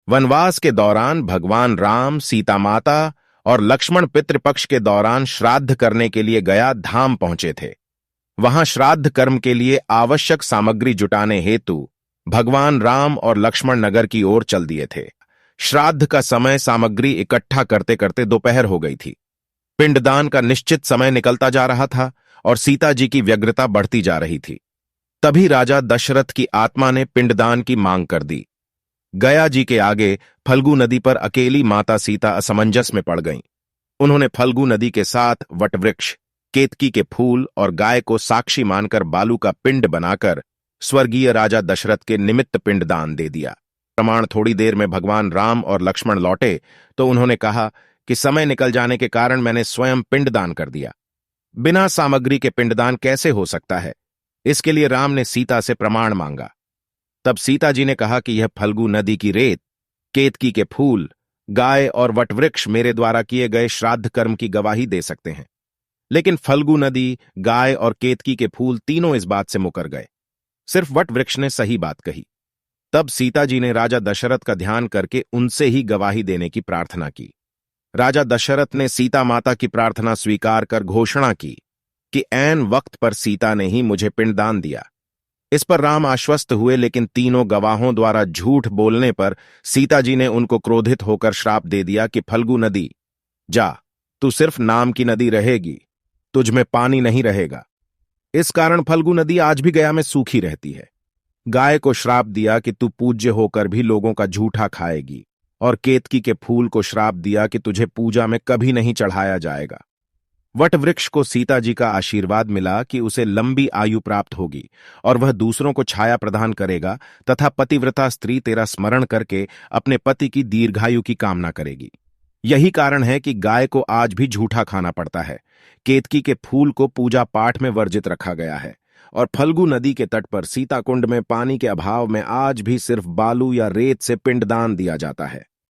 वनवास के दौरान भगवान राम, सीता माता और लक्ष्मण पितृपक्ष के दौरान श्राद्ध करने के लिए गया धाम पहुंचे थे। वहां श्राद्ध कर्म के लिए आवश्यक सामग्री जुटाने हेतु भगवान राम और लक्ष्मण नगर की ओर चल दिए थे। श्राद्ध का समय सामग्री इकट्ठा करते करते दोपहर हो गई थी। पिंडदान का निश्चित समय निकलता जा रहा था और सीता जी की व्यग्रता बढ़ती जा रही थी। तभी राजा दशरथ की आत्मा ने पिंडदान की मांग कर दी। गया जी के आगे फल्गु नदी पर अकेली माता सीता असमंजस में पड़ गईं। उन्होंने फल्गु नदी के साथ वटवृक्ष, केतकी के फूल और गाय को साक्षी मानकर बालू का पिंड बनाकर स्वर्गीय राजा दशरथ के निमित्त पिंडदान दे दिया। प्रमाण थोड़ी देर में भगवान राम और लक्ष्मण लौटे तो उन्होंने कहा कि समय निकल जाने के कारण मैंने स्वयं पिंडदान कर दिया। बिना सामग्री के पिंडदान कैसे हो सकता है? इसके लिए राम ने सीता से प्रमाण मांगा। तब सीता जी ने कहा कि यह फल्गु नदी की रेत, केतकी के फूल, गाय और वटवृक्ष मेरे द्वारा किए गए श्राद्ध कर्म की गवाही दे सकते हैं। लेकिन फल्गु नदी, गाय और केतकी के फूल तीनों इस बात से मुकर गए। सिर्फ वटवृक्ष ने सही बात कही। तब सीता जी ने राजा दशरथ का ध्यान करके उनसे ही गवाही देने की प्रार्थना की। राजा दशरथ ने सीता माता की प्रार्थना स्वीकार कर घोषणा की कि ऐन वक्त पर सीता ने ही मुझे पिंडदान दिया। इस पर राम आश्वस्त हुए, लेकिन तीनों गवाहों द्वारा झूठ बोलने पर सीता जी ने उनको क्रोधित होकर श्राप दे दिया कि फल्गु नदी, जा, तू सिर्फ नाम की नदी रहेगी, तुझ में पानी नहीं रहेगा। इस कारण फल्गु नदी आज भी गया में सूखी रहती है। गाय को श्राप दिया कि तू पूज्य होकर भी लोगों का झूठा खाएगी, और केतकी के फूल को श्राप दिया कि तुझे पूजा में कभी नहीं चढ़ाया जाएगा। वटवृक्ष को सीता जी का आशीर्वाद मिला कि उसे लंबी आयु प्राप्त होगी और वह दूसरों को छाया प्रदान करेगा तथा पतिव्रता स्त्री तेरा स्मरण करके अपने पति की दीर्घायु की कामना करेगी। यही कारण है कि गाय को आज भी झूठा खाना पड़ता है, केतकी के फूल को पूजा पाठ में वर्जित रखा गया है, और फल्गु नदी के तट पर सीताकुंड में पानी के अभाव में आज भी सिर्फ बालू या रेत से पिंडदान दिया जाता है।